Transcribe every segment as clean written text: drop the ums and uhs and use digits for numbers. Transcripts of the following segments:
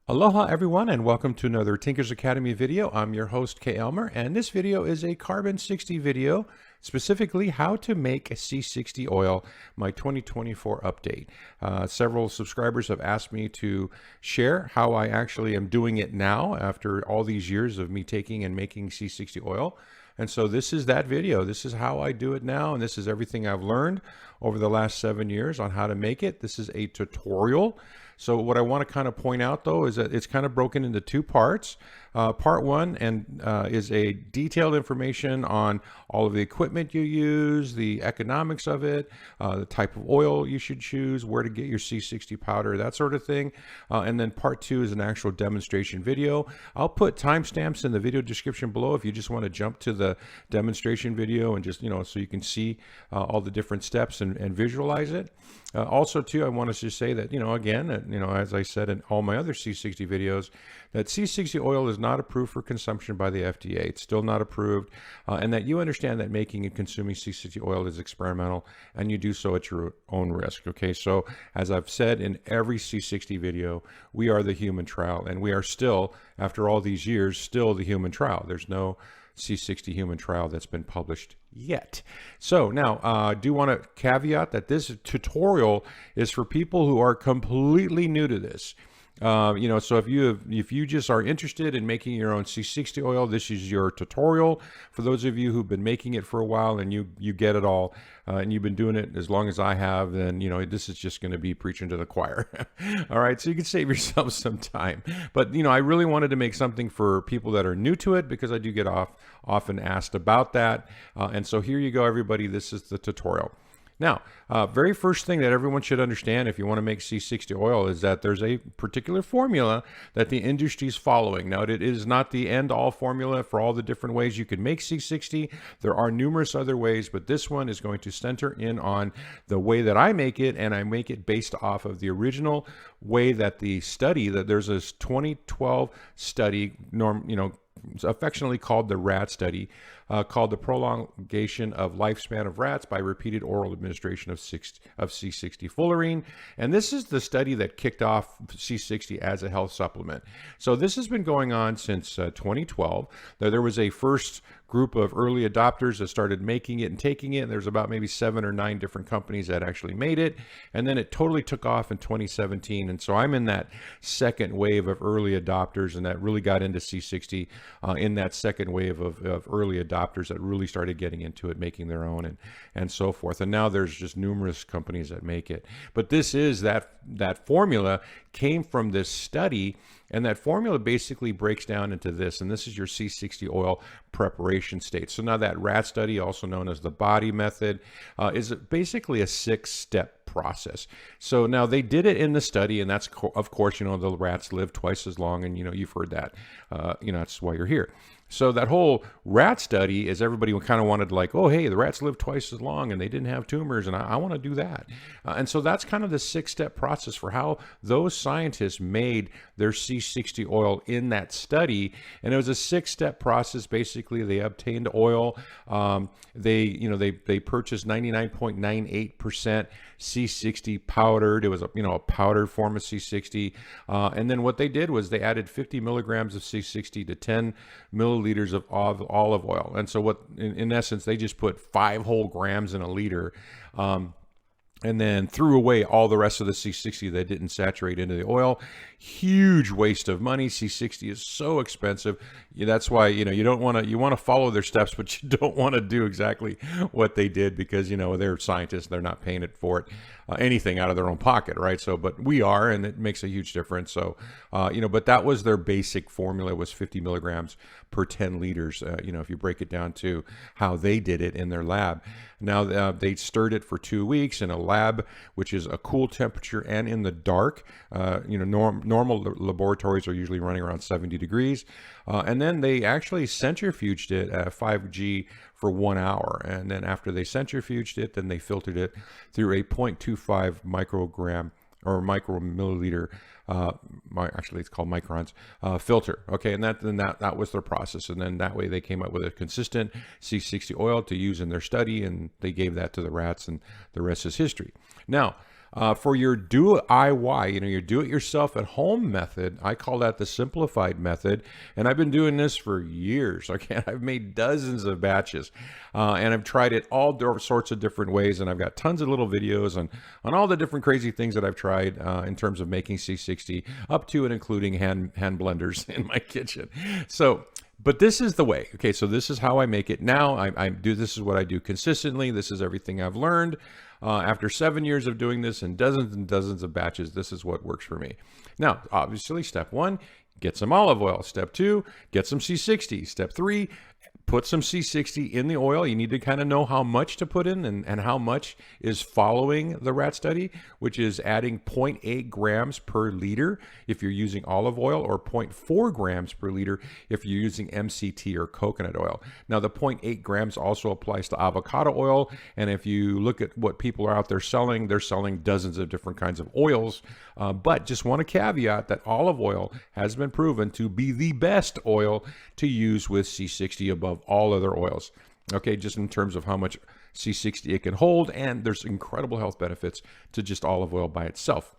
Aloha everyone, and welcome to another Tinker's Academy video. I'm your host Kay Elmer, and this video is a carbon 60 video, specifically how to make a C60 oil, my 2024 update. Several subscribers have asked me to share how I actually am doing it now after all these years of me taking and making C60 oil. And so this is that video. This is how I do it now, and this is everything I've learned over the last 7 years on how to make it. This is a tutorial. So what I want to kind of point out though is that it's kind of broken into two parts. Part one is a detailed information on all of the equipment you use, the economics of it, the type of oil you should choose, where to get your C60 powder, that sort of thing. And then part two is an actual demonstration video. I'll put timestamps in the video description below if you just want to jump to the demonstration video and just, so you can see all the different steps and visualize it. Also too, I want to just say that, again, as I said in all my other C60 videos, that C60 oil is not approved for consumption by the FDA. It's still not approved, and that you understand that making and consuming C60 oil is experimental, and you do so at your own risk. Okay, so as I've said in every C60 video, we are the human trial, and we are still, after all these years, still the human trial. There's no C60 human trial that's been published yet. So now I do want to caveat that this tutorial is for people who are completely new to this. So if you just are interested in making your own C60 oil, this is your tutorial. For those of you who've been making it for a while and you get it all, and you've been doing it as long as I have, then this is just going to be preaching to the choir. All right, so you can save yourself some time. But I really wanted to make something for people that are new to it, because I do get often asked about that. And so here you go, everybody. This is the tutorial. Now, very first thing that everyone should understand if you want to make C60 oil is that there's a particular formula that the industry is following. Now, it is not the end-all formula for all the different ways you can make C60. There are numerous other ways, but this one is going to center in on the way that I make it, and I make it based off of the original way that there's this 2012 study, affectionately called the RAT study, called the prolongation of lifespan of rats by repeated oral administration of C60 fullerene. And this is the study that kicked off C60 as a health supplement. So this has been going on since 2012. There was a first group of early adopters that started making it and taking it. And there's about maybe 7 or 9 different companies that actually made it. And then it totally took off in 2017. And so I'm in that second wave of early adopters, and that really got into C60 in that second wave of early adopters that really started getting into it, making their own and so forth. And now there's just numerous companies that make it. But this is that formula came from this study, and that formula basically breaks down into this, and this is your C60 oil preparation state. So now that RAT study, also known as the body method, is basically a 6-step process. So now they did it in the study, and that's of course, the rats live twice as long, and you've heard that, that's why you're here. So that whole rat study is everybody kind of wanted oh, hey, the rats live twice as long and they didn't have tumors, and I want to do that. And so that's kind of the 6-step process for how those scientists made their C60 oil in that study. And it was a 6-step process. Basically, they obtained oil. They purchased 99.98% C60 powdered. It was a powdered form of C60. And then what they did was they added 50 milligrams of C60 to 10 milliliters of olive oil. And so in essence, they just put 5 whole grams in a liter, and then threw away all the rest of the C60 that didn't saturate into the oil. Huge waste of money. C60 is so expensive. That's why, you want to follow their steps, but you don't want to do exactly what they did, because, they're scientists. They're not paying it for it, anything out of their own pocket, right? So, but we are, and it makes a huge difference. So, but that was their basic formula, was 50 milligrams per 10 liters, if you break it down to how they did it in their lab. Now, they stirred it for 2 weeks in a lab, which is a cool temperature and in the dark. Normal laboratories are usually running around 70 degrees. And then they actually centrifuged it at 5G for 1 hour. And then after they centrifuged it, then they filtered it through a 0.25 microgram or micromilliliter, actually it's called microns, filter. Okay, and that was their process. And then that way they came up with a consistent C60 oil to use in their study, and they gave that to the rats, and the rest is history. Now, For your DIY, your do-it-yourself at home method, I call that the simplified method, and I've been doing this for years. Okay, I've made dozens of batches, and I've tried it all sorts of different ways, and I've got tons of little videos on all the different crazy things that I've tried in terms of making C60, up to and including hand blenders in my kitchen. So. But this is the way. Okay, so this is how I make it now. This is what I do consistently. This is everything I've learned. After 7 years of doing this and dozens of batches, this is what works for me. Now, obviously, step 1, get some olive oil. Step 2, get some C60. Step 3, put some C60 in the oil. You need to kind of know how much to put in and how much is following the rat study, which is adding 0.8 grams per liter if you're using olive oil, or 0.4 grams per liter if you're using MCT or coconut oil. Now, the 0.8 grams also applies to avocado oil. And if you look at what people are out there selling, they're selling dozens of different kinds of oils. But just want to caveat that olive oil has been proven to be the best oil to use with C60 above all other oils. Okay, just in terms of how much C60 it can hold, and there's incredible health benefits to just olive oil by itself.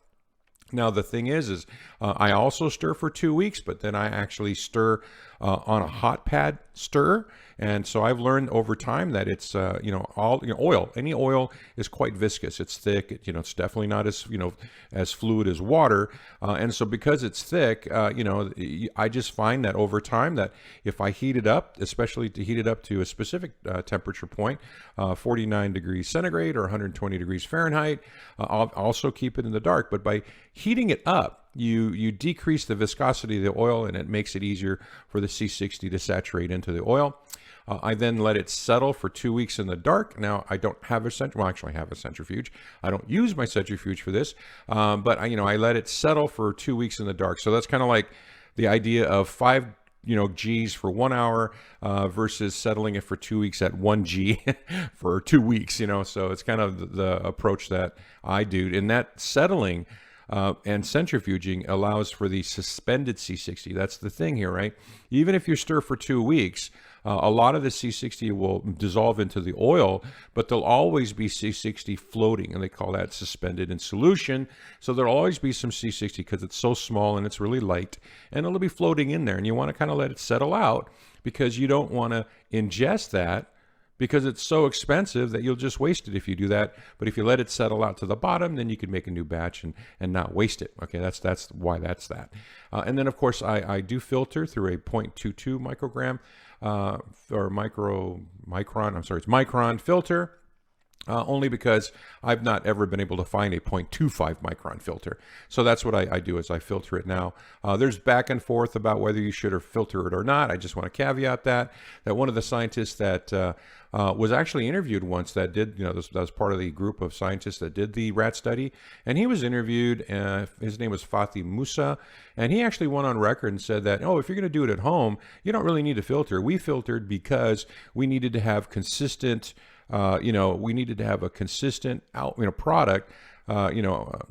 Now, the thing is I also stir for 2 weeks, but then I actually stir on a hot pad stir. And so I've learned over time that it's, oil, any oil is quite viscous. It's thick. It's definitely not as fluid as water. And so because it's thick, I just find that over time that if I heat it up, especially to heat it up to a specific temperature point, 49 degrees centigrade or 120 degrees Fahrenheit, I'll also keep it in the dark. But by heating it up, you decrease the viscosity of the oil, and it makes it easier for the C60 to saturate into the oil. I then let it settle for 2 weeks in the dark. Now, I don't have a centrifuge. Well, actually, I have a centrifuge. I don't use my centrifuge for this, but I let it settle for 2 weeks in the dark. So that's kind of like the idea of 5 G's for 1 hour versus settling it for 2 weeks at 1 G for 2 weeks. So it's kind of the approach that I do. And that settling and centrifuging allows for the suspended C60. That's the thing here, right? Even if you stir for 2 weeks, a lot of the C60 will dissolve into the oil, but there'll always be C60 floating, and they call that suspended in solution. So there'll always be some C60 because it's so small and it's really light, and it'll be floating in there. And you want to kind of let it settle out because you don't want to ingest that, because it's so expensive that you'll just waste it if you do that. But if you let it settle out to the bottom, then you can make a new batch and not waste it. Okay, that's why that's that. And then, of course, I do filter through a 0.22 microgram or micron filter. Only because I've not ever been able to find a 0.25 micron filter. So that's what I do, is I filter it now. There's back and forth about whether you should filter it or not. I just want to caveat that one of the scientists that was actually interviewed once that did, that was part of the group of scientists that did the rat study. And he was interviewed, his name was Fatih Musa, and he actually went on record and said that, if you're going to do it at home, you don't really need to filter. We filtered because we needed to have consistent we needed to have a consistent product,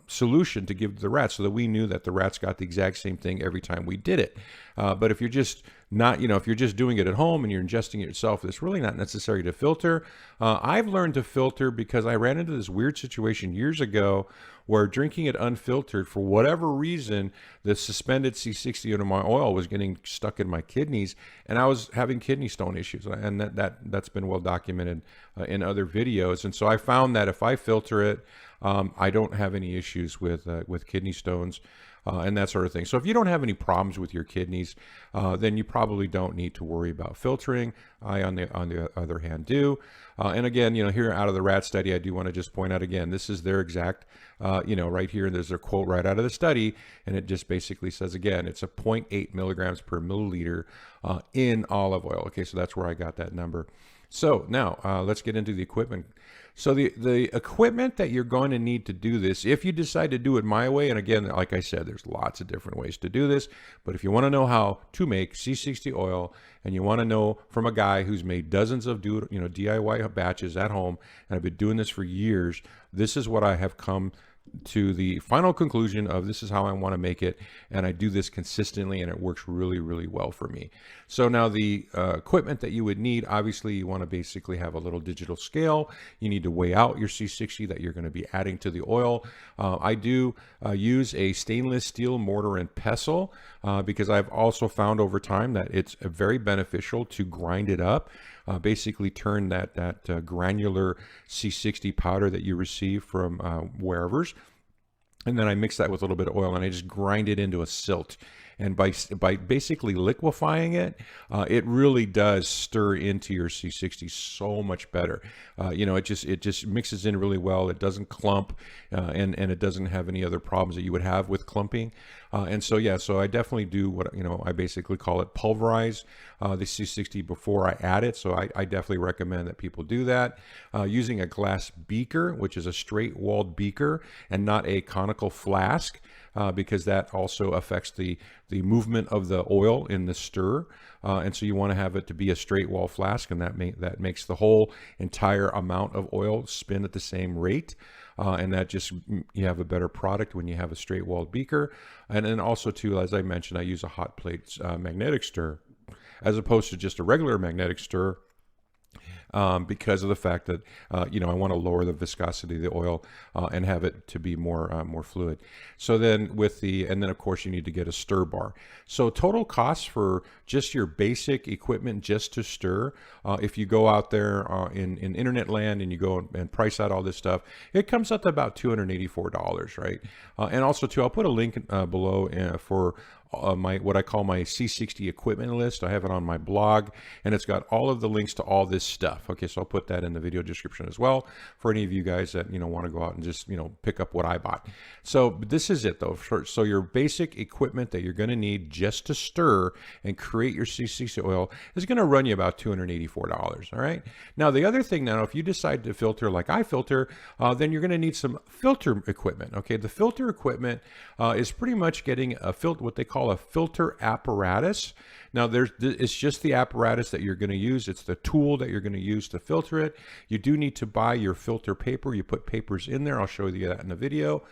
solution to give to the rats, so that we knew that the rats got the exact same thing every time we did it. But if you're just not, if you're just doing it at home and you're ingesting it yourself, it's really not necessary to filter. I've learned to filter because I ran into this weird situation years ago where drinking it unfiltered, for whatever reason, the suspended C60 in my oil was getting stuck in my kidneys, and I was having kidney stone issues, and that's been well documented in other videos. And so I found that if I filter it, I don't have any issues with kidney stones and that sort of thing. So if you don't have any problems with your kidneys, then you probably don't need to worry about filtering. I, on the other hand, do. And again, here out of the rat study, I do want to just point out again, this is their exact, right here, and there's their quote right out of the study, and it just basically says, again, it's a 0.8 milligrams per milliliter in olive oil. Okay, so that's where I got that number. So now let's get into the equipment. So the equipment that you're going to need to do this, if you decide to do it my way, and again, like I said, there's lots of different ways to do this, but if you want to know how to make C60 oil, and you want to know from a guy who's made dozens of DIY batches at home, and I've been doing this for years, this is what I have come to the final conclusion of this is how I want to make it, and I do this consistently, and it works really, really well for me. So now the equipment that you would need, obviously you want to basically have a little digital scale. You need to weigh out your C60 that you're going to be adding to the oil. I do use a stainless steel mortar and pestle because I've also found over time that it's very beneficial to grind it up. Basically turn that granular C60 powder that you receive from wherever's, and then I mix that with a little bit of oil and I just grind it into a silt. And by basically liquefying it, it really does stir into your C60 so much better. You know, it just mixes in really well. It doesn't clump, and it doesn't have any other problems that you would have with clumping. And so yeah, so I definitely do what, you know, I basically call it pulverize the C60 before I add it. So I definitely recommend that people do that using a glass beaker, which is a straight walled beaker and not a conical flask. Because that also affects the movement of the oil in the stir, and so you want to have it to be a straight wall flask, and that makes the whole entire amount of oil spin at the same rate, and that just, you have a better product when you have a straight walled beaker. And then also too, as I mentioned, I use a hot plate magnetic stir as opposed to just a regular magnetic stir. Because of the fact that you know, I want to lower the viscosity of the oil and have it to be more fluid. So then and then of course you need to get a stir bar. So total cost for just your basic equipment just to stir, if you go out there in internet land and you go and price out all this stuff, it comes up to about $284, right? And also too, I'll put a link below for what I call my C60 equipment list. I have it on my blog, and it's got all of the links to all this stuff. Okay, so I'll put that in the video description as well for any of you guys that, you know, want to go out and just, you know, pick up what I bought. So this is it though. So your basic equipment that you're going to need just to stir and create your C60 oil is going to run you about $284. All right. Now the other thing, now if you decide to filter like I filter, then you're going to need some filter equipment. Okay, the filter equipment is pretty much getting a what they call a filter apparatus. Now it's just the apparatus that you're going to use. It's the tool that you're going to use to filter it. You do need to buy your filter paper. You put papers in there. I'll show you that in the video.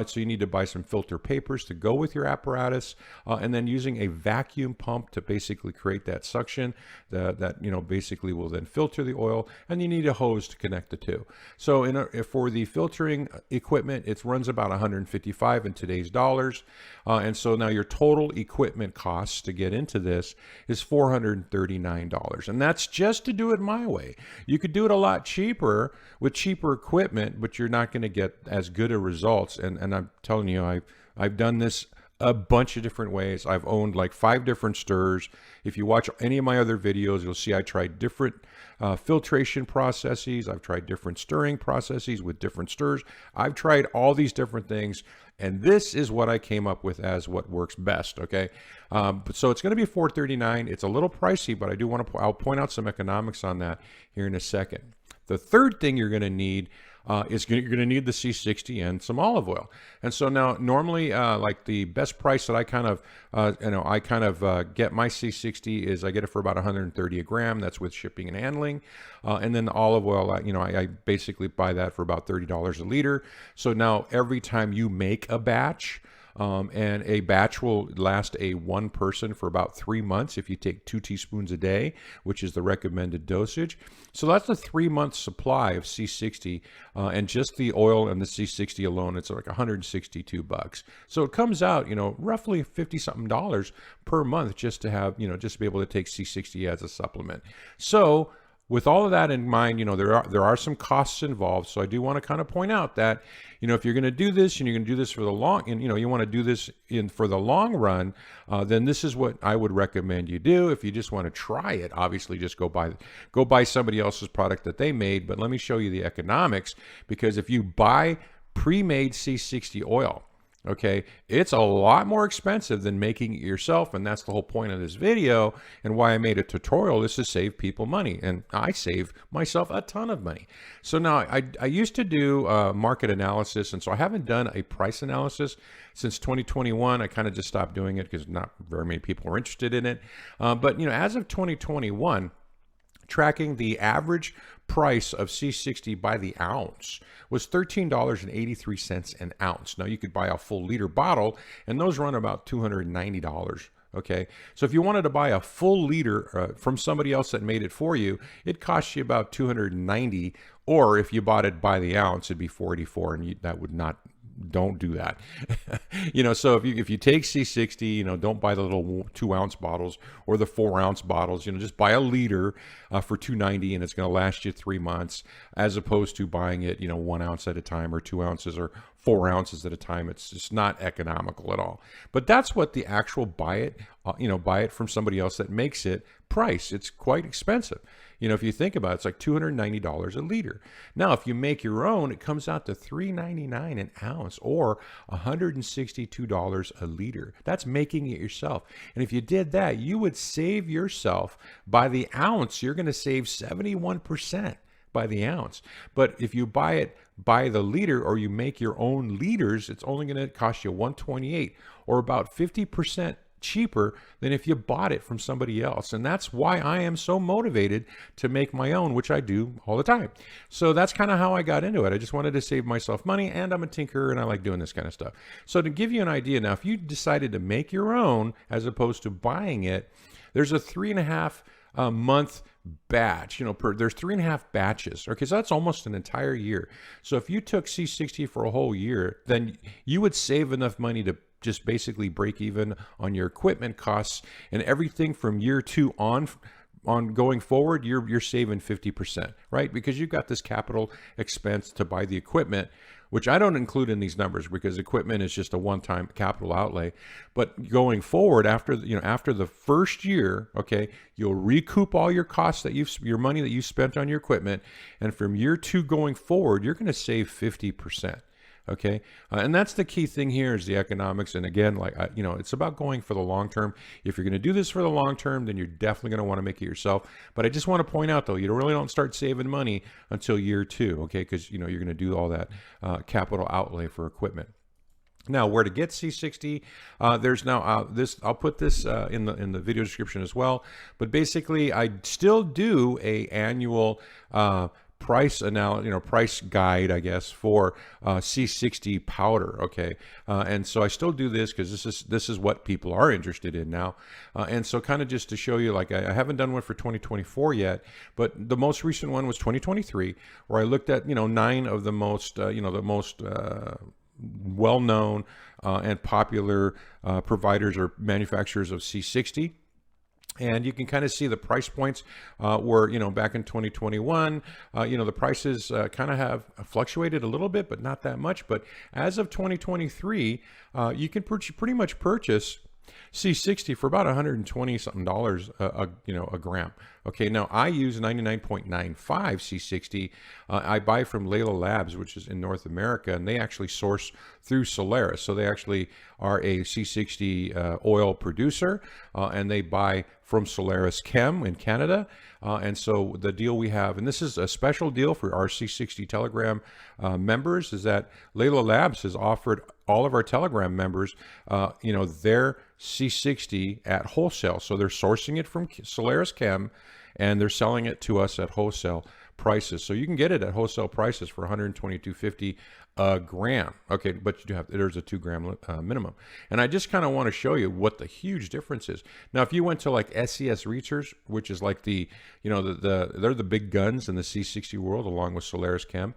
So you need to buy some filter papers to go with your apparatus, and then using a vacuum pump to basically create that suction that you know, basically will then filter the oil, and you need a hose to connect the two. So for the filtering equipment, it runs about $155 in today's dollars, and so now your total equipment costs to get into this is $439, and that's just to do it my way. You could do it a lot cheaper with cheaper equipment, but you're not going to get as good a results. And I'm telling you, I've done this a bunch of different ways. I've owned like 5 different stirrers. If you watch any of my other videos, you'll see I tried different filtration processes. I've tried different stirring processes with different stirs. I've tried all these different things, and this is what I came up with as what works best. Okay, so it's going to be $439. It's a little pricey, but I do want to. I'll point out some economics on that here in a second. The third thing you're going to need you're going to need the C60 and some olive oil. And so now normally like the best price that I kind of get my C60 is I get it for about 130 a gram. That's with shipping and handling. And then the olive oil, you know, I basically buy that for about $30 a liter. So now every time you make a batch, and a batch will last one person for about 3 months if you take 2 teaspoons a day, which is the recommended dosage. So that's a 3-month supply of C60, and just the oil and the C60 alone, it's like $162. So it comes out, you know, roughly $50-something per month just to have, you know, just to be able to take C60 as a supplement. So with all of that in mind, you know, there are some costs involved. So I do want to kind of point out that, you know, if you're going to do this and you're going to do this for the long, and you know, you want to do this for the long run, then this is what I would recommend you do. If you just want to try it, obviously just go buy somebody else's product that they made. But let me show you the economics, because if you buy pre-made C60 oil, okay, it's a lot more expensive than making it yourself, and that's the whole point of this video and why I made a tutorial, is to save people money, and I save myself a ton of money. So now I used to do market analysis, and so I haven't done a price analysis since 2021. I kind of just stopped doing it because not very many people are interested in it. But you know, as of 2021, tracking the average price of C60 by the ounce was $13.83 an ounce. Now you could buy a full liter bottle, and those run about $290. Okay, so if you wanted to buy a full liter from somebody else that made it for you, it costs you about $290. Or if you bought it by the ounce, it'd be $484, and that would not. Don't do that. So if you take C60, don't buy the little 2-ounce bottles or the 4-ounce bottles. Just buy a liter for $290, and it's going to last you 3 months, as opposed to buying it 1 ounce at a time, or 2 ounces, or 4 ounces at a time. It's just not economical at all. But that's what the actual buy it from somebody else that makes it price. It's quite expensive. If you think about it, it's like $290 a liter. Now, if you make your own, it comes out to $3.99 an ounce, or $162 a liter. That's making it yourself. And if you did that, you would save yourself by the ounce. You're going to save 71% by the ounce. But if you buy it by the liter, or you make your own liters, it's only going to cost you $128, or about 50% cheaper than if you bought it from somebody else. And that's why I am so motivated to make my own, which I do all the time. So that's kind of how I got into it. I just wanted to save myself money, and I'm a tinkerer, and I like doing this kind of stuff. So to give you an idea, now if you decided to make your own as opposed to buying it, there's a 3.5 month batch, there's 3.5 batches. Okay, so that's almost an entire year. So if you took C60 for a whole year, then you would save enough money to just basically break even on your equipment costs, and everything from year 2 on going forward, you're saving 50%, right? Because you've got this capital expense to buy the equipment, which I don't include in these numbers because equipment is just a one-time capital outlay. But going forward, after the first year, okay, you'll recoup all your costs your money that you spent on your equipment, and from year 2 going forward, you're going to save 50%. Okay, and that's the key thing here, is the economics. And again, it's about going for the long term. If you're going to do this for the long term, then you're definitely going to want to make it yourself. But I just want to point out, though, you really don't start saving money until year 2, okay? Because you're going to do all that capital outlay for equipment. Now, where to get C60? There's now this. I'll put this in the video description as well. But basically, I still do a annual price guide, I guess, for C60 powder. Okay, and so I still do this because this is what people are interested in now, and so kind of just to show you, like I haven't done one for 2024 yet, but the most recent one was 2023, where I looked at 9 of the most well-known and popular providers or manufacturers of C60. And you can kind of see the price points were, back in 2021, the prices kind of have fluctuated a little bit, but not that much. But as of 2023, you can pretty much purchase C60 for about $120 something a gram. Okay, now I use 99.95 C60. I buy from Layla Labs, which is in North America, and they actually source through Solaris. So they actually are a C60 oil producer, and they buy from Solaris Chem in Canada. And so the deal we have, and this is a special deal for our C60 Telegram members, is that Layla Labs has offered all of our Telegram members, their C60 at wholesale. So they're sourcing it from Solaris Chem, and they're selling it to us at wholesale prices. So you can get it at wholesale prices for $122.50 a gram. Okay, but there's a 2 gram minimum. And I just kind of want to show you what the huge difference is. Now, if you went to like SES Research, which is like they're the big guns in the C60 world, along with Solaris Chem.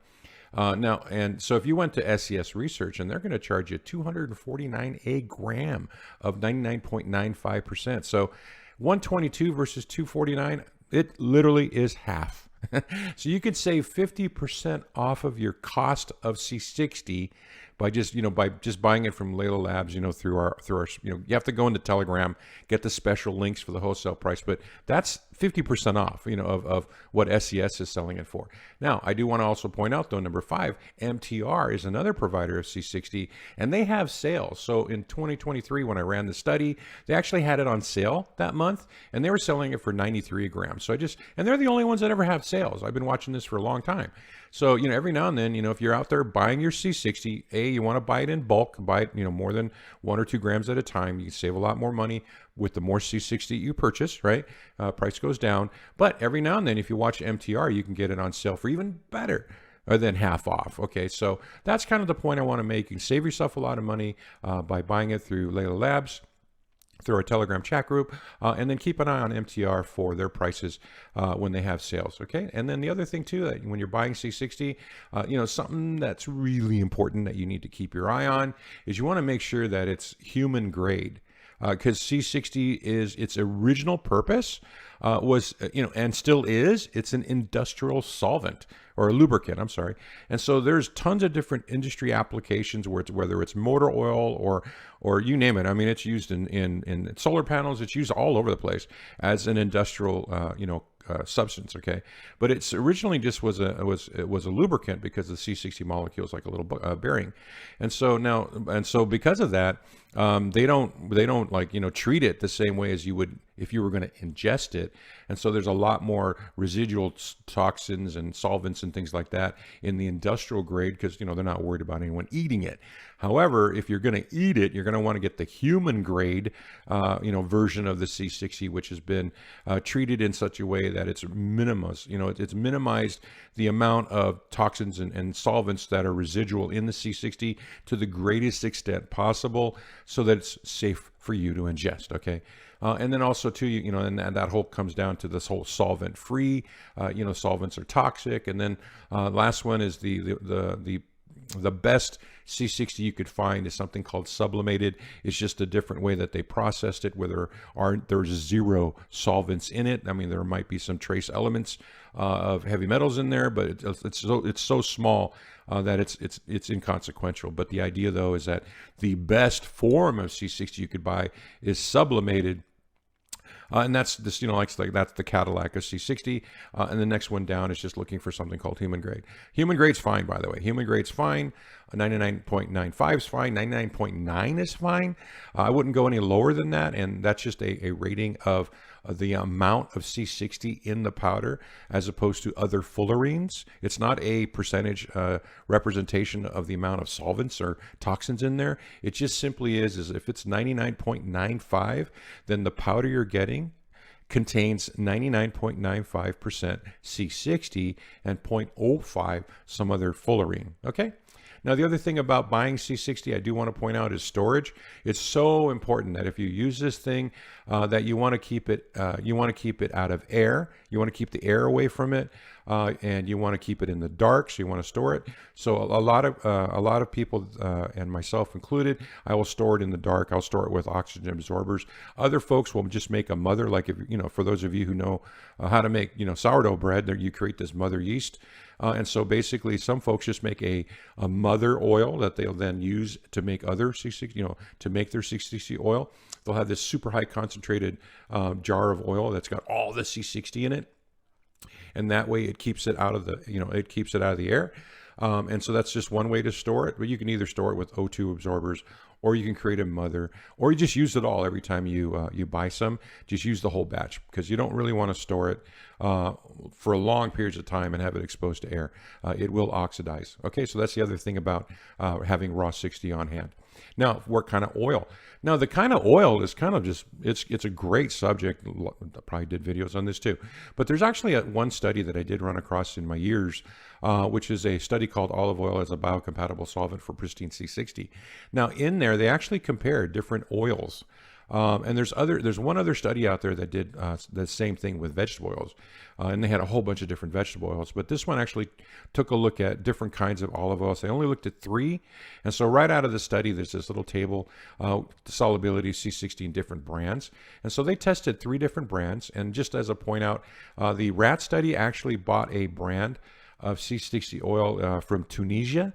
And so if you went to SES Research, and they're going to charge you $249 a gram of 99.95%. So 122 versus 249, it literally is half. So you could save 50% off of your cost of C60 by just buying it from Layla Labs, through our you have to go into Telegram, get the special links for the wholesale price, but that's 50% off, of what SES is selling it for. Now, I do want to also point out, though, number 5, MTR is another provider of C60, and they have sales. So in 2023, when I ran the study, they actually had it on sale that month, and they were selling it for $93 a gram. So and they're the only ones that ever have sales. I've been watching this for a long time. So, every now and then, if you're out there buying your C60, you want to buy it in bulk, buy it, more than 1 or 2 grams at a time. You can save a lot more money with the more C60 you purchase, right? Price goes down. But every now and then, if you watch MTR, you can get it on sale for even better than half off. Okay, so that's kind of the point I want to make. You can save yourself a lot of money by buying it through Layla Labs, through our Telegram chat group, and then keep an eye on MTR for their prices when they have sales, okay? And then the other thing too, that when you're buying C60, something that's really important that you need to keep your eye on is you want to make sure that it's human grade, because C60 is its original purpose was, and still is, it's an industrial solvent or a lubricant, I'm sorry. And so there's tons of different industry applications where whether it's motor oil or you name it. I mean, it's used in solar panels. It's used all over the place as an industrial, substance, okay? But it's originally just was a lubricant because the C60 molecule is like a little bearing, and so because of that, they don't like treat it the same way as you would if you were going to ingest it, and so there's a lot more residual toxins and solvents and things like that in the industrial grade because they're not worried about anyone eating it. However, if you're going to eat it, you're going to want to get the human grade, version of the C60, which has been treated in such a way that it's it's minimized the amount of toxins and solvents that are residual in the C60 to the greatest extent possible, so that it's safe for you to ingest. Okay. And then also too, and that whole comes down to this whole solvent free, solvents are toxic. And then last one is the best C60 you could find is something called sublimated. It's just a different way that they processed it, where there's zero solvents in it. I mean, there might be some trace elements of heavy metals in there, but it's so small that it's inconsequential. But the idea though is that the best form of C60 you could buy is sublimated. And that's this, that's the Cadillac of C60. And the next one down is just looking for something called human grade. Human grade's fine, by the way. Human grade's fine. 99.95 is fine. 99.9 is fine. I wouldn't go any lower than that. And that's just a rating of the amount of C60 in the powder as opposed to other fullerenes. It's not a percentage representation of the amount of solvents or toxins in there. It just simply is if it's 99.95, then the powder you're getting contains 99.95% C60 and 0.05 some other fullerene. Okay. Now, the other thing about buying C60 I do want to point out is storage. It's so important that if you use this thing, that you want to keep it out of air. You want to keep the air away from it, and you want to keep it in the dark. So you want to store it. So a lot of people, and myself included, I will store it in the dark. I'll store it with oxygen absorbers. Other folks will just make a mother, like if for those of you who know how to make sourdough bread, there you create this mother yeast. And so basically some folks just make a mother oil that they'll then use to make other C60, to make their C60 oil. They'll have this super high concentrated jar of oil that's got all the C60 in it. And that way it keeps it out of the air. And so that's just one way to store it. But you can either store it with O2 absorbers, or you can create a mother, or you just use it all every time you buy some. Just use the whole batch, because you don't really want to store it for long periods of time and have it exposed to air. It will oxidize. Okay, so that's the other thing about having raw 60 on hand. Now, what kind of oil? Now, the kind of oil is kind of just, it's a great subject. I probably did videos on this too. But there's actually one study that I did run across in my years, which is a study called Olive Oil as a Biocompatible Solvent for Pristine C60. Now, in there, they actually compared different oils. And there's one other study out there that did the same thing with vegetable oils, and they had a whole bunch of different vegetable oils. But this one actually took a look at different kinds of olive oils. They only looked at 3, and so right out of the study, there's this little table, the solubility C60 in different brands, and so they tested 3 different brands. And just as a point out, the rat study actually bought a brand of C60 oil from Tunisia.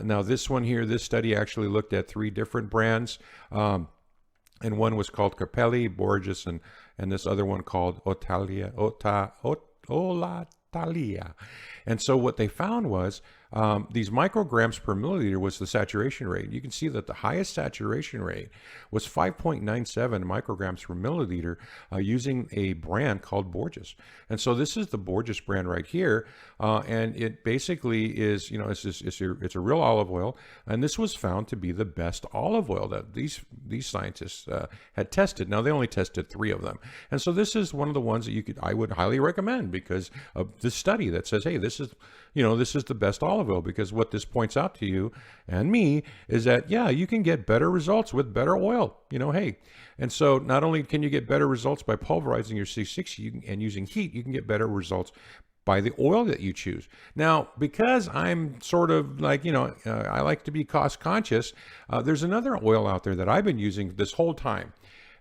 Now this one here, this study actually looked at 3 different brands. And one was called Capelli, Borges, and this other one called Olatalia. And so what they found was these micrograms per milliliter was the saturation rate. You can see that the highest saturation rate was 5.97 micrograms per milliliter using a brand called Borges. And so this is the Borges brand right here. And it basically is, it's a real olive oil. And this was found to be the best olive oil that these scientists had tested. Now, they only tested 3 of them. And so this is one of the ones that I would highly recommend because of this study that says, hey, this is the best olive oil, because what this points out to you and me is that, yeah, you can get better results with better oil, hey. And so not only can you get better results by pulverizing your C60 and using heat, you can get better results by the oil that you choose. Now, because I'm sort of like, I like to be cost conscious, there's another oil out there that I've been using this whole time.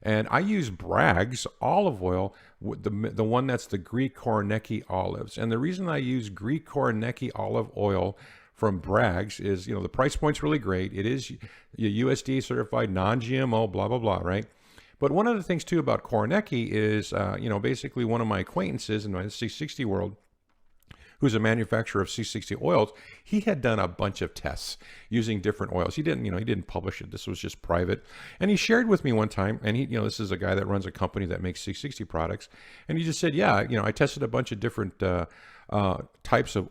And I use Bragg's olive oil, the one that's the Greek Koroneki olives. And the reason I use Greek Koroneki olive oil from Bragg's is, the price point's really great. It is USDA certified, non-GMO, blah, blah, blah, right? But one of the things too about Koroneki is, basically one of my acquaintances in my C60 world, who's a manufacturer of C60 oils, he had done a bunch of tests using different oils. He didn't publish it. This was just private. And he shared with me one time, and this is a guy that runs a company that makes C60 products. And he just said, yeah, I tested a bunch of different types of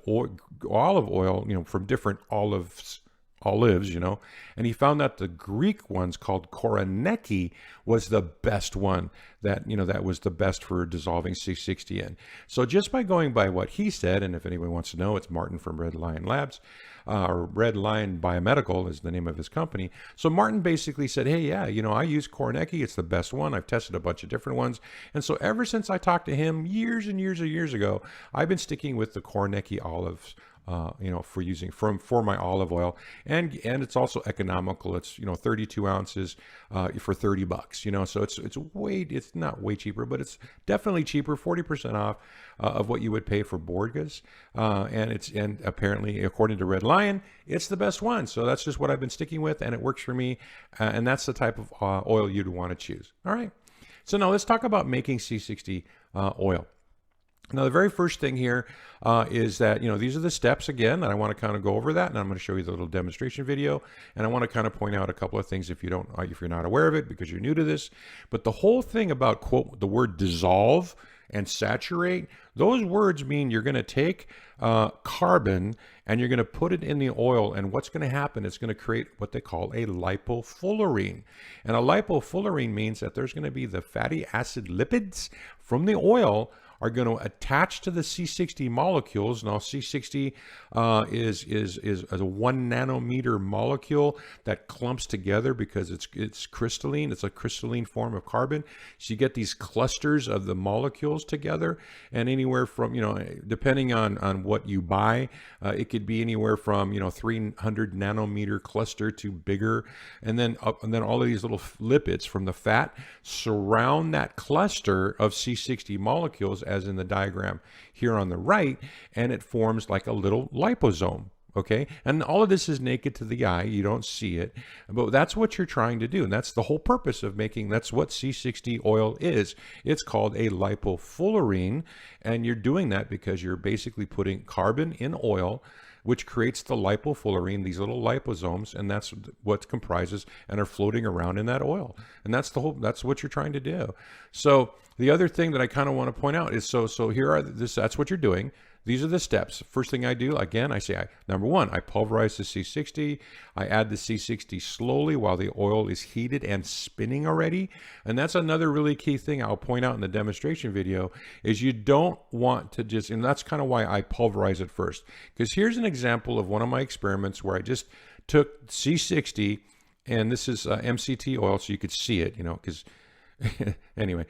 olive oil, from different olives, and he found that the Greek ones called Koroneki was the best one that was the best for dissolving C60 in. So just by going by what he said, and if anyone wants to know, it's Martin from Red Lion Labs, or Red Lion Biomedical is the name of his company. So Martin basically said, hey, yeah, I use Koroneki. It's the best one. I've tested a bunch of different ones. And so ever since I talked to him years and years and years ago, I've been sticking with the Koroneki olives, for my olive oil, and it's also economical. It's 32 ounces for $30. So it's not way cheaper, but it's definitely cheaper, 40% off of what you would pay for Borges, and apparently according to Red Lion, it's the best one. So that's just what I've been sticking with, and it works for me, and that's the type of oil you'd want to choose. All right, so now let's talk about making C60 oil. Now, the very first thing here is that, these are the steps again, and I want to kind of go over that, and I'm going to show you the little demonstration video, and I want to kind of point out a couple of things if you're not aware of it because you're new to this. But the whole thing about, quote, the word dissolve and saturate, those words mean you're going to take carbon and you're going to put it in the oil, and what's going to happen, it's going to create what they call a lipofullerene. And a lipofullerene means that there's going to be the fatty acid lipids from the oil are going to attach to the C60 molecules. Now, C60 is a 1 nanometer molecule that clumps together because it's crystalline. It's a crystalline form of carbon. So you get these clusters of the molecules together, and anywhere from, depending on what you buy, it could be anywhere from 300 nanometer cluster to bigger, and then all of these little lipids from the fat surround that cluster of C60 molecules, as in the diagram here on the right, and it forms like a little liposome. Okay, and all of this is naked to the eye. You don't see it, but that's what you're trying to do, and that's the whole purpose of making. That's what C60 oil is. It's called a lipofullerene, and you're doing that because you're basically putting carbon in oil, which creates the lipofullerene, these little liposomes, and that's what comprises and are floating around in that oil. And that's what you're trying to do. So the other thing that I kind of want to point out is, so that's what you're doing. These are the steps. First thing I do, again, number one, I pulverize the C60. I add the C60 slowly while the oil is heated and spinning already. And that's another really key thing I'll point out in the demonstration video, is you don't want to just, and that's kind of why I pulverize it first. Because here's an example of one of my experiments where I just took C60, and this is MCT oil, so you could see it, because anyway.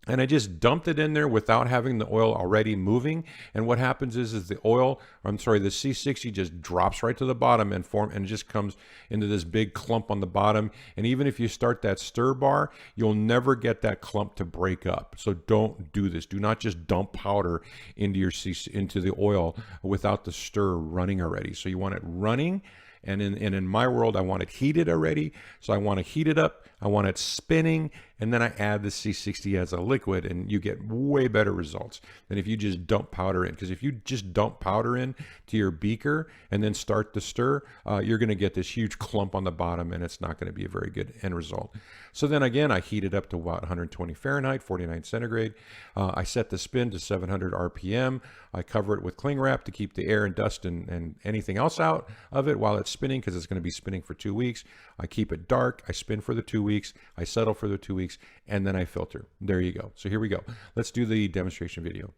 And I just dumped it in there without having the oil already moving. And what happens is the C60 just drops right to the bottom and it just comes into this big clump on the bottom. And even if you start that stir bar, you'll never get that clump to break up. So don't do this. Do not just dump powder into the oil without the stir running already. So you want it running. And in my world, I want it heated already. So I want to heat it up. I want it spinning, and then I add the C60 as a liquid, and you get way better results than if you just dump powder in. Because if you just dump powder in to your beaker and then start to stir, you're going to get this huge clump on the bottom, and it's not going to be a very good end result. So then again, I heat it up to about 120 Fahrenheit, 49 centigrade. I set the spin to 700 RPM. I cover it with cling wrap to keep the air and dust and anything else out of it while it's spinning, because it's going to be spinning for 2 weeks. I keep it dark. I spin for the 2 weeks. I settle for the 2 weeks, and then I filter. There you go. So here we go. Let's do the demonstration video.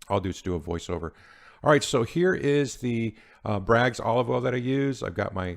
I'll just do a voiceover. All right, so here is the Bragg's olive oil that I use. I've got my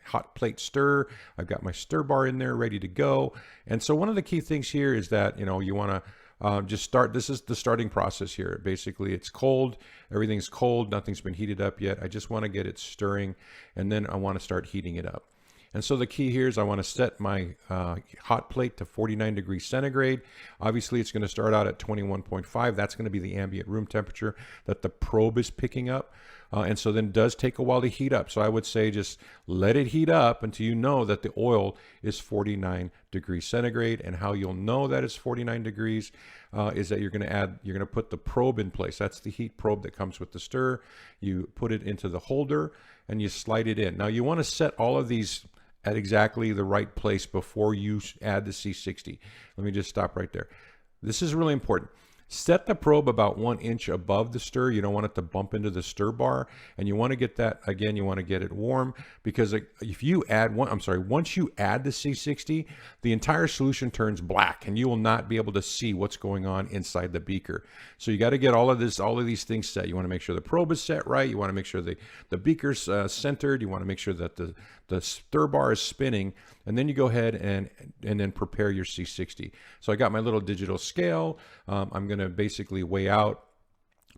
hot plate stir. I've got my stir bar in there ready to go. And so one of the key things here is that, you know, you want to just start. This is the starting process here. Basically, it's cold. Everything's cold. Nothing's been heated up yet. I just want to get it stirring, and then I want to start heating it up. And so the key here is I want to set my hot plate to 49 degrees centigrade. Obviously, it's going to start out at 21.5. That's going to be the ambient room temperature that the probe is picking up. And so then it does take a while to heat up. So I would say just let it heat up until you know that the oil is 49 degrees centigrade. And how you'll know that it's 49 degrees is that you're going to put the probe in place. That's the heat probe that comes with the stir. You put it into the holder and you slide it in. Now you want to set all of these at exactly the right place before you add the C60. Let me just stop right there. This is really important. Set the probe about 1 inch above the stir. You don't want it to bump into the stir bar, and you want to get that, again, you want to get it warm, because if you add once you add the C60, the entire solution turns black and you will not be able to see what's going on inside the beaker. So you got to get all of these things set. You want to make sure the probe is set right. You want to make sure the beaker's centered. You want to make sure that the stir bar is spinning, and then you go ahead and then prepare your C60. So I got my little digital scale. I'm going to basically weigh out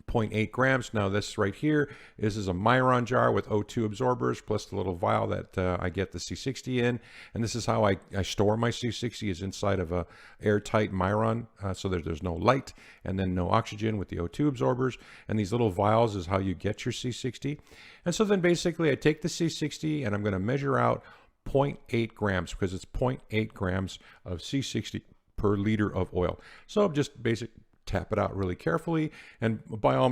0.8 grams. Now this right here is a Myron jar with O2 absorbers plus the little vial that I get the C60 in. And this is how I store my C60, is inside of a airtight Myron, so that there's no light and then no oxygen with the O2 absorbers. And these little vials is how you get your C60. And so then basically I take the C60 and I'm going to measure out 0.8 grams, because it's 0.8 grams of C60 per liter of oil. So just tap it out really carefully, and by all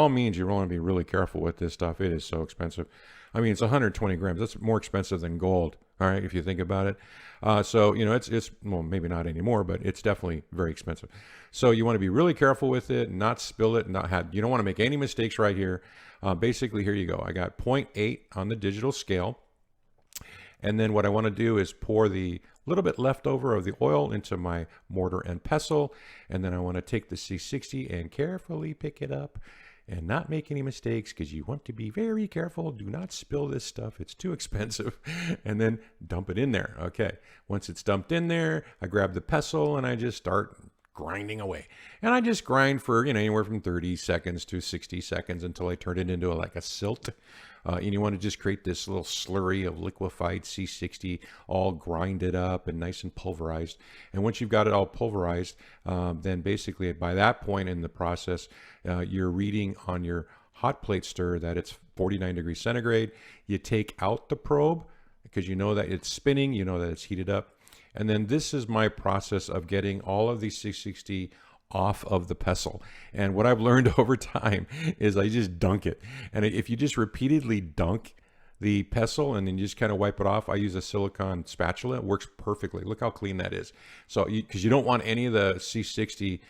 means, you want to be really careful with this stuff. It is so expensive. I mean, it's 120 grams. That's more expensive than gold. All right, if you think about it. So you know, it's well, maybe not anymore, but it's definitely very expensive. So you want to be really careful with it, not spill it, you don't want to make any mistakes right here. Basically, here you go. I got 0.8 on the digital scale. And then what I want to do is pour the little bit left over of the oil into my mortar and pestle. And then I want to take the C60 and carefully pick it up and not make any mistakes, because you want to be very careful. Do not spill this stuff. It's too expensive. And then dump it in there. Okay. Once it's dumped in there, I grab the pestle and I just start grinding away. And I just grind for, anywhere from 30 seconds to 60 seconds until I turn it into like a silt. And you want to just create this little slurry of liquefied C60, all grinded up and nice and pulverized. And once you've got it all pulverized, then basically by that point in the process, you're reading on your hot plate stir that it's 49 degrees centigrade. You take out the probe because you know that it's spinning, you know that it's heated up. And then this is my process of getting all of these C60 off of the pestle. And what I've learned over time is I just dunk it. And if you just repeatedly dunk the pestle and then you just kind of wipe it off, I use a silicone spatula. It works perfectly. Look how clean that is. So because you don't want any of the C60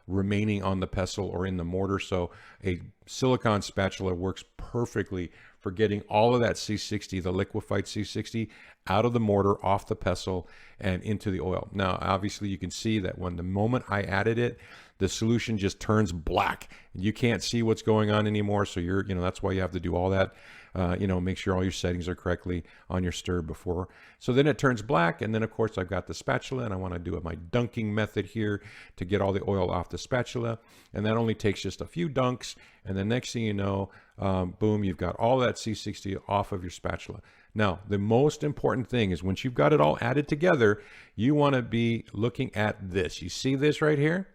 remaining on the pestle or in the mortar. So a silicone spatula works perfectly for getting all of that C60, the liquefied C60, out of the mortar, off the pestle, and into the oil. Now, obviously, you can see that when the moment I added it, the solution just turns black. You can't see what's going on anymore. So that's why you have to do all that. Make sure all your settings are correctly on your stir before. So then it turns black. And then, of course, I've got the spatula, and I want to do my dunking method here to get all the oil off the spatula. And that only takes just a few dunks. And the next thing you know, boom, you've got all that C60 off of your spatula. Now, the most important thing is once you've got it all added together, you want to be looking at this. You see this right here?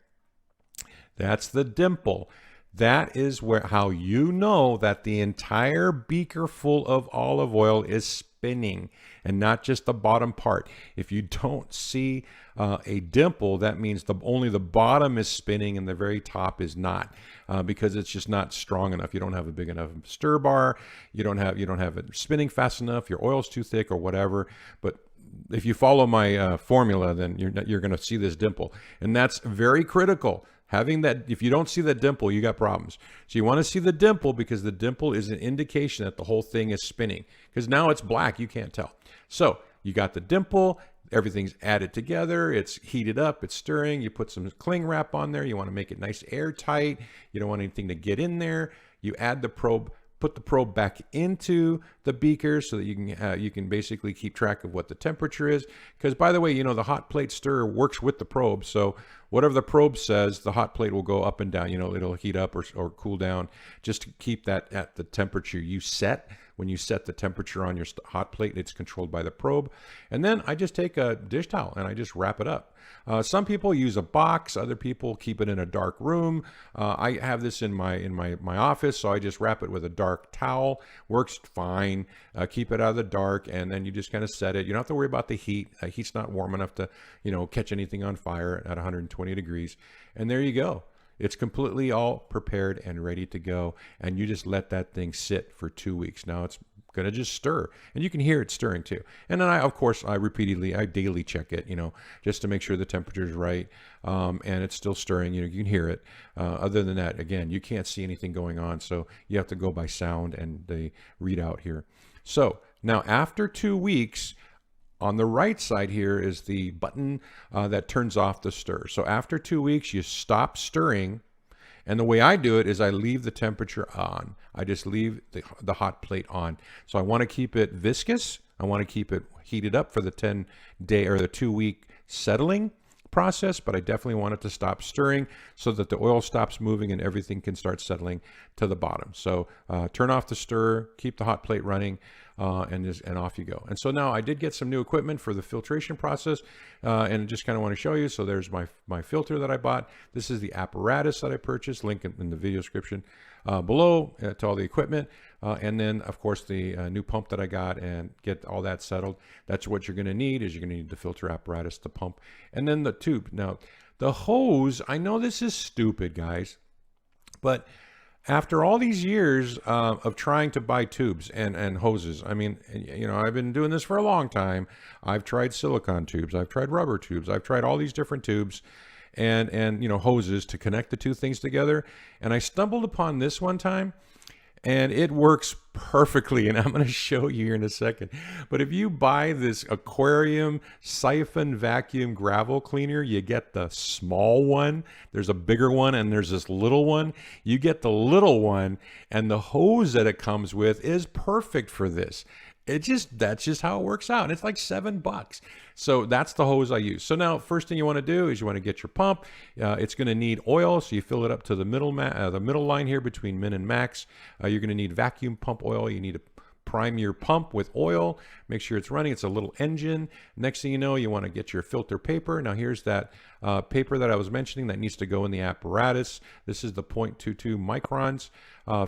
That's the dimple. That is how you know that the entire beaker full of olive oil is spinning. and not just the bottom part. If you don't see a dimple, that means only the bottom is spinning and the very top is not, because it's just not strong enough. You don't have a big enough stir bar. You don't have it spinning fast enough. Your oil's too thick or whatever. But if you follow my formula, then you're going to see this dimple, and that's very critical. Having that, if you don't see that dimple, you got problems. So you want to see the dimple, because the dimple is an indication that the whole thing is spinning, because now it's black, you can't tell. So you got the dimple, everything's added together, it's heated up, it's stirring, you put some cling wrap on there, you want to make it nice airtight, you don't want anything to get in there. You add the probe, put the probe back into the beaker so that you can basically keep track of what the temperature is. Because, by the way, you know, the hot plate stirrer works with the probe, so whatever the probe says, the hot plate will go up and down. You know, it'll heat up or cool down, just to keep that at the temperature you set. When you set the temperature on your hot plate, it's controlled by the probe. And then I just take a dish towel and I just wrap it up. Some people use a box, other people keep it in a dark room. I have this in my office, so I just wrap it with a dark towel. Works fine. Keep it out of the dark, and then you just kind of set it. You don't have to worry about the heat. Heat's not warm enough to, you know, catch anything on fire at 120 degrees. And there you go. It's completely all prepared and ready to go, and you just let that thing sit for 2 weeks. Now it's going to just stir, and you can hear it stirring too. And then I daily check it, you know, just to make sure the temperature is right, and it's still stirring. You know, you can hear it. Other than that, again, you can't see anything going on, so you have to go by sound and the readout here. So now after 2 weeks, on the right side here is the button that turns off the stir. So after 2 weeks, you stop stirring. And the way I do it is I leave the temperature on. I just leave the hot plate on. So I want to keep it viscous. I want to keep it heated up for the 10-day or the 2-week settling process, but I definitely want it to stop stirring so that the oil stops moving and everything can start settling to the bottom. So turn off the stir, keep the hot plate running, and off you go. And so now I did get some new equipment for the filtration process, and just kind of want to show you. So there's my filter that I bought. This is the apparatus that I purchased. Link in the video description below to all the equipment. And then, of course, the new pump that I got, and get all that settled. That's what you're going to need. Is you're going to need the filter apparatus, the pump, and then the tube. Now, the hose, I know this is stupid, guys, but after all these years of trying to buy tubes and hoses, I mean, you know, I've been doing this for a long time. I've tried silicone tubes, I've tried rubber tubes, I've tried all these different tubes and you know, hoses to connect the two things together. And I stumbled upon this one time, and it works perfectly, and I'm going to show you here in a second. But if you buy this aquarium siphon vacuum gravel cleaner, you get the small one. There's a bigger one, and there's this little one. You get the little one, and the hose that it comes with is perfect for this. That's just how it works out. And it's like $7. So that's the hose I use. So now, first thing you want to do is you want to get your pump. It's going to need oil, so you fill it up to the middle line here between min and max. You're going to need vacuum pump oil. You need to prime your pump with oil. Make sure it's running. It's a little engine. Next thing you know, you want to get your filter paper. Now here's that paper that I was mentioning that needs to go in the apparatus. This is the 0.22 microns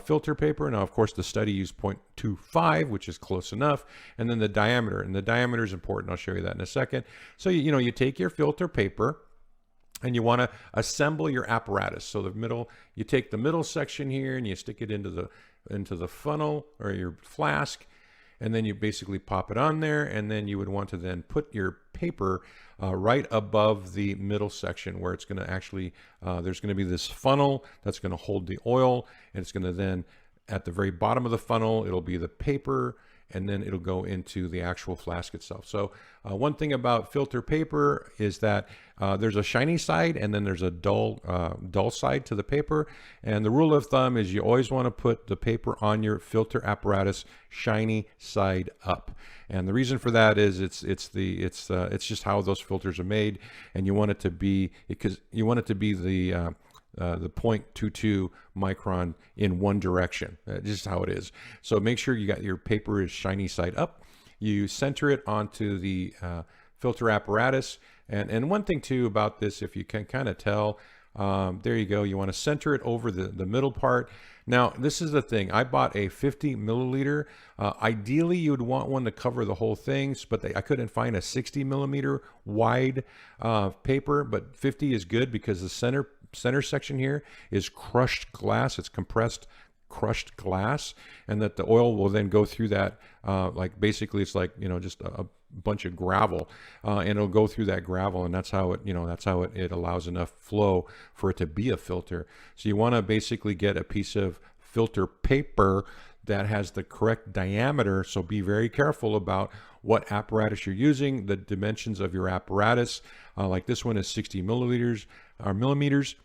filter paper. Now, of course, the study used 0.25, which is close enough. And then the diameter, and the diameter is important. I'll show you that in a second. So, you know, you take your filter paper, and you want to assemble your apparatus. So you take the middle section here, and you stick it into the funnel or your flask, and then you basically pop it on there, and then you would want to then put your paper right above the middle section, where it's going to actually there's going to be this funnel that's going to hold the oil, and it's going to then, at the very bottom of the funnel, it'll be the paper, and then it'll go into the actual flask itself. So one thing about filter paper is that there's a shiny side, and then there's a dull side to the paper. And the rule of thumb is you always want to put the paper on your filter apparatus shiny side up. And the reason for that is it's just how those filters are made, and you want it to be, because you want it to be the 0.22 micron in one direction. Just how it is. So make sure you got your paper is shiny side up. You center it onto the filter apparatus. And one thing too about this, if you can kind of tell, There you go. You want to center it over the middle part. Now, this is the thing. I bought a 50 milliliter. Ideally, you would want one to cover the whole things, but I couldn't find a 60 millimeter wide paper, but 50 is good because the center section here is crushed glass. It's compressed crushed glass, and that the oil will then go through that, like basically it's like, just a bunch of gravel, and it'll go through that gravel, and that's how it allows enough flow for it to be a filter. So you want to basically get a piece of filter paper that has the correct diameter. So be very careful about what apparatus you're using, the dimensions of your apparatus. Like this one is 60 milliliters or millimeters.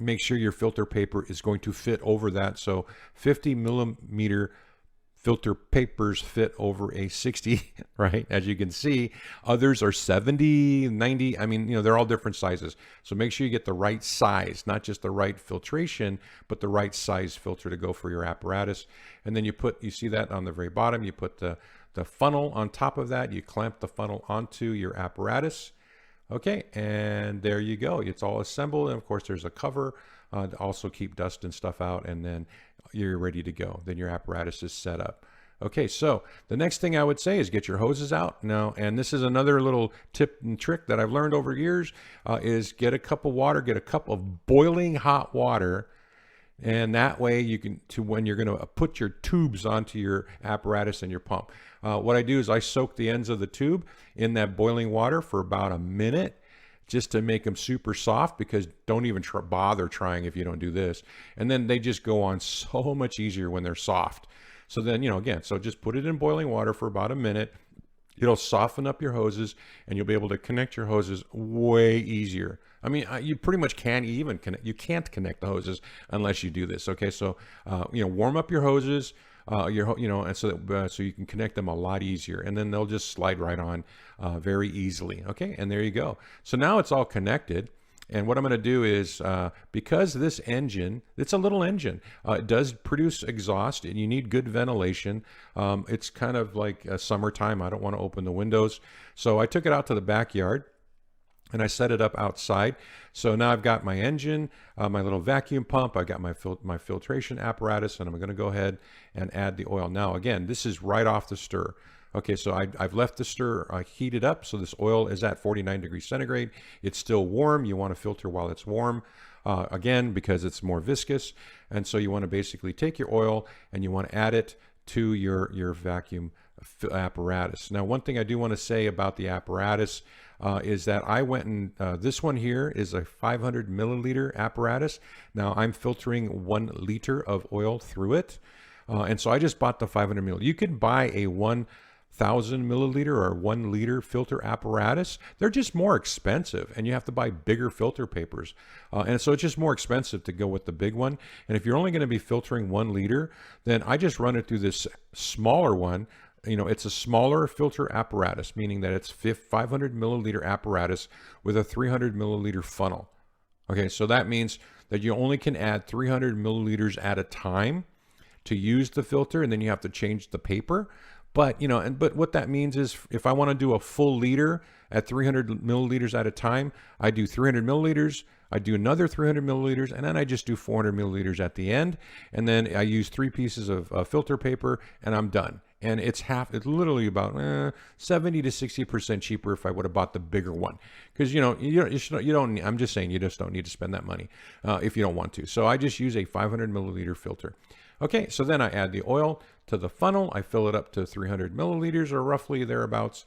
Make sure your filter paper is going to fit over that. So 50 millimeter filter papers fit over a 60, right? As you can see, others are 70, 90. I mean, they're all different sizes. So make sure you get the right size, not just the right filtration, but the right size filter to go for your apparatus. And then you see that on the very bottom, you put the funnel on top of that. You clamp the funnel onto your apparatus. Okay, and there you go. It's all assembled, and of course there's a cover to also keep dust and stuff out, and then you're ready to go. Then your apparatus is set up. Okay, so the next thing I would say is get your hoses out now, and this is another little tip and trick that I've learned over years, is get a cup of water, get a cup of boiling hot water, and that way you can, when you're going to put your tubes onto your apparatus and your pump. What I do is I soak the ends of the tube in that boiling water for about a minute, just to make them super soft, because don't even bother trying if you don't do this. And then they just go on so much easier when they're soft. So then, again, so just put it in boiling water for about a minute. It'll soften up your hoses, and you'll be able to connect your hoses way easier. I mean, you pretty much can't even connect. You can't connect the hoses unless you do this. Okay, so warm up your hoses, and so you can connect them a lot easier, and then they'll just slide right on very easily. Okay, and there you go. So now it's all connected. And what I'm going to do is, because this engine, it's a little engine, it does produce exhaust, and you need good ventilation. It's kind of like summertime. I don't want to open the windows. So I took it out to the backyard, and I set it up outside. So now I've got my engine, my little vacuum pump, I got my filtration apparatus, and I'm going to go ahead and add the oil. Now, again, this is right off the stir. Okay, so I've left the stir heated up, so this oil is at 49 degrees centigrade. It's still warm. You want to filter while it's warm, again, because it's more viscous. And so you want to basically take your oil and you want to add it to your vacuum apparatus. Now, one thing I do want to say about the apparatus is that I went and this one here is a 500 milliliter apparatus. Now I'm filtering 1 liter of oil through it. And so I just bought the 500 milliliter. You could buy a 1,000 milliliter or 1 liter filter apparatus. They're just more expensive, and you have to buy bigger filter papers. And so it's just more expensive to go with the big one. And if you're only going to be filtering 1 liter, then I just run it through this smaller one. It's a smaller filter apparatus, meaning that it's 500 milliliter apparatus with a 300 milliliter funnel. Okay, so that means that you only can add 300 milliliters at a time to use the filter, and then you have to change the paper. But but what that means is, if I want to do a full liter at 300 milliliters at a time, I do 300 milliliters, I do another 300 milliliters, and then I just do 400 milliliters at the end, and then I use 3 pieces of filter paper, and I'm done. And it's literally about 70 to 60% cheaper if I would have bought the bigger one, because I'm just saying, you just don't need to spend that money if you don't want to. So I just use a 500 milliliter filter. Okay, so then I add the oil to the funnel. I fill it up to 300 milliliters or roughly thereabouts,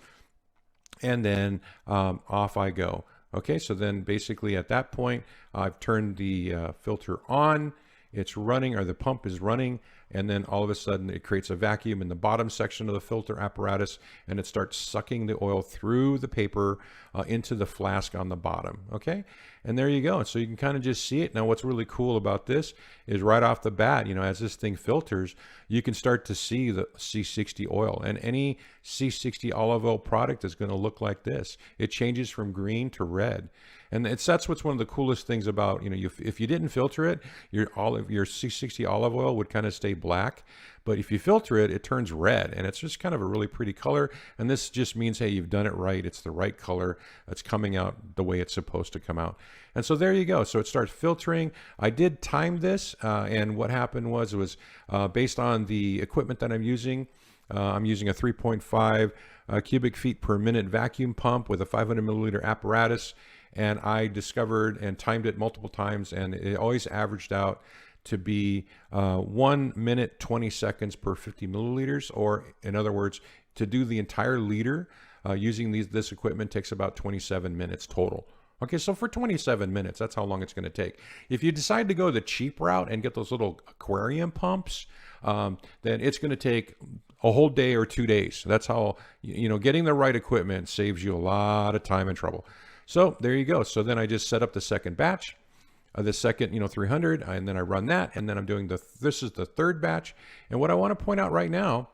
and then off I go. Okay, so then basically at that point, I've turned the filter on. It's running, or the pump is running, and then all of a sudden it creates a vacuum in the bottom section of the filter apparatus, and it starts sucking the oil through the paper into the flask on the bottom. Okay, and there you go. And so you can kind of just see it. Now, what's really cool about this is right off the bat, as this thing filters, you can start to see the C60 oil, and any C60 olive oil product is going to look like this. It changes from green to red. And that's what's one of the coolest things about, if you didn't filter it, your C60 olive oil would kind of stay black, but if you filter it, it turns red, and it's just kind of a really pretty color. And this just means, hey, you've done it right. It's the right color. It's coming out the way it's supposed to come out. And so there you go. So it starts filtering. I did time this, and what happened was, it was based on the equipment that I'm using. I'm using a 3.5 cubic feet per minute vacuum pump with a 500 milliliter apparatus. And I discovered and timed it multiple times, and it always averaged out to be 1 minute 20 seconds per 50 milliliters, or in other words, to do the entire liter using this equipment takes about 27 minutes total. Okay, so for 27 minutes, that's how long it's going to take. If you decide to go the cheap route and get those little aquarium pumps, then it's going to take a whole day or 2 days. That's how, getting the right equipment saves you a lot of time and trouble. So there you go. So then I just set up the second batch, the second, 300, and then I run that, and then I'm doing this is the third batch. And what I want to point out right now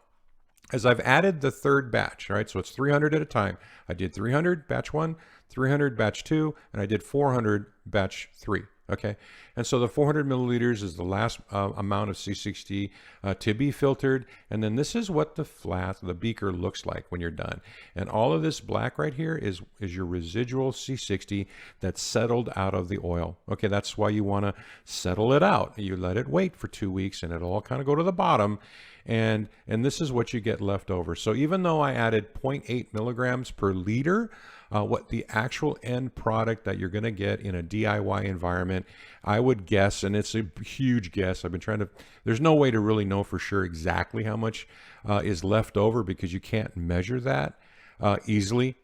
is I've added the third batch, right? So it's 300 at a time. I did 300 batch 1, 300 batch 2, and I did 400 batch 3. Okay, and so the 400 milliliters is the last amount of C60 to be filtered, and then this is what the beaker looks like when you're done. And all of this black right here is your residual C60 that's settled out of the oil. Okay, that's why you want to settle it out. You let it wait for 2 weeks, and it'll all kind of go to the bottom. And this is what you get left over. So even though I added 0.8 milligrams per liter, what the actual end product that you're going to get in a DIY environment, I would guess, and it's a huge guess. I've been trying to, there's no way to really know for sure exactly how much is left over, because you can't measure that easily.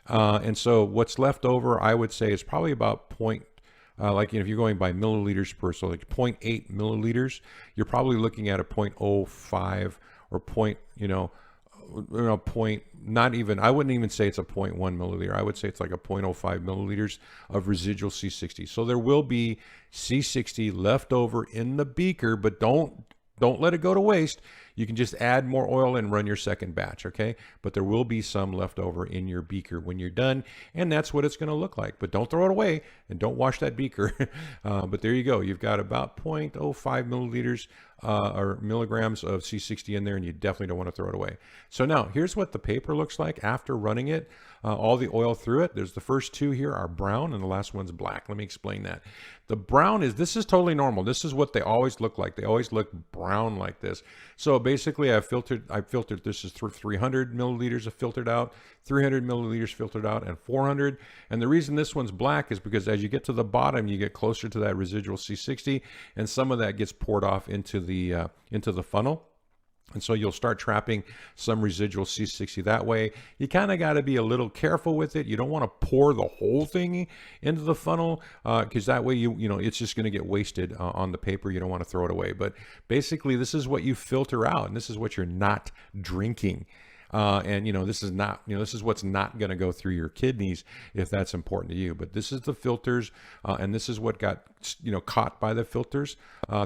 And so what's left over, I would say, is probably about if you're going by milliliters per, so like 0.8 milliliters, you're probably looking at a 0.05 or not even, I wouldn't even say it's a 0.1 milliliter. I would say it's like a 0.05 milliliters of residual C60. So there will be C60 left over in the beaker, but don't let it go to waste. You can just add more oil and run your second batch, okay? But there will be some left over in your beaker when you're done, and that's what it's going to look like. But don't throw it away, and don't wash that beaker. But there you go. You've got about 0.05 milliliters or milligrams of C60 in there, and you definitely don't want to throw it away. So now, here's what the paper looks like after running it. All the oil through it. There's the first two here are brown, and the last one's black. Let me explain that. The brown this is totally normal. This is what they always look like. They always look brown like this. So basically, I filtered, this is 300 milliliters of filtered out, 300 milliliters filtered out, and 400. And the reason this one's black is because as you get to the bottom, you get closer to that residual C60, and some of that gets poured off into the funnel. And so you'll start trapping some residual C60 that way. You kind of got to be a little careful with it. You don't want to pour the whole thing into the funnel, because that way it's just going to get wasted on the paper. You don't want to throw it away. But basically, this is what you filter out, and this is what you're not drinking. This is what's not going to go through your kidneys if that's important to you. But this is the filters, and this is what got caught by the filters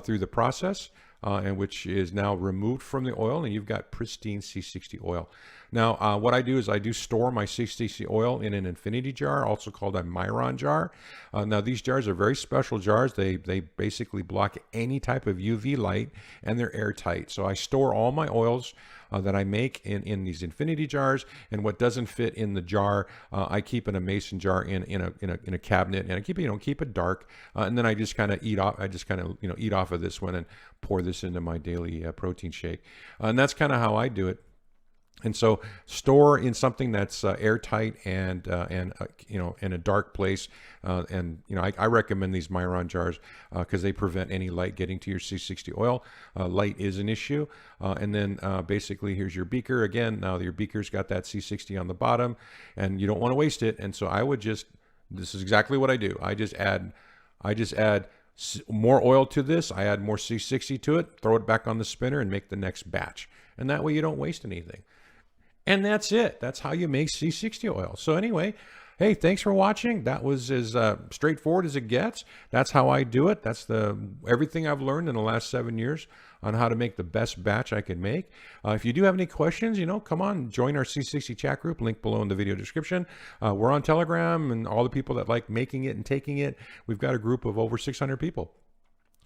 through the process. And which is now removed from the oil, and you've got pristine C60 oil. Now, what I do is I do store my C60 oil in an infinity jar, also called a Myron jar. Now, these jars are very special jars. They basically block any type of UV light, and they're airtight. So I store all my oils that I make in these infinity jars, and what doesn't fit in the jar, I keep in a mason jar in a cabinet, and I keep it dark, and then I just kind of eat off. I just kind of eat off of this one and pour this into my daily protein shake, and that's kind of how I do it. And so store in something that's airtight and in a dark place. I recommend these Myron jars because they prevent any light getting to your C60 oil. Light is an issue. And then basically here's your beaker. Again, now your beaker's got that C60 on the bottom, and you don't want to waste it. And so this is exactly what I do. I just add more oil to this. I add more C60 to it, throw it back on the spinner, and make the next batch. And that way you don't waste anything. And that's it. That's how you make C60 oil. So anyway, hey, thanks for watching. That was as straightforward as it gets. That's how I do it. That's everything I've learned in the last 7 years on how to make the best batch I can make. If you do have any questions, come on, join our C60 chat group, link below in the video description. We're on Telegram, and all the people that like making it and taking it, we've got a group of over 600 people.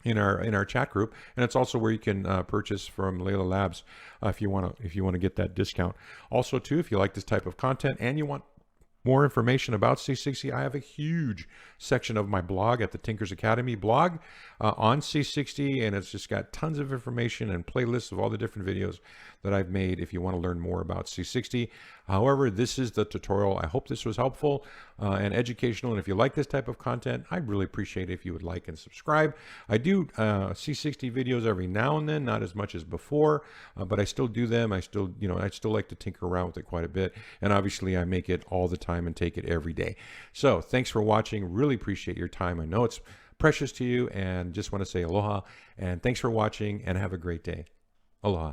in our chat group, and it's also where you can purchase from Layla Labs if you want to get that discount. Also, too, if you like this type of content and you want more information about C60, I have a huge section of my blog at the Tinkers Academy blog on C60, and it's just got tons of information and playlists of all the different videos that I've made if you want to learn more about C60. However, this is the tutorial. I hope this was helpful and educational, and if you like this type of content, I'd really appreciate it if you would like and subscribe. I do C60 videos every now and then, not as much as before, but I still do them. I still like to tinker around with it quite a bit, and obviously I make it all the time and take it every day. So thanks for watching. Really appreciate your time. I know it's precious to you, and just want to say aloha, and thanks for watching, and have a great day. Aloha.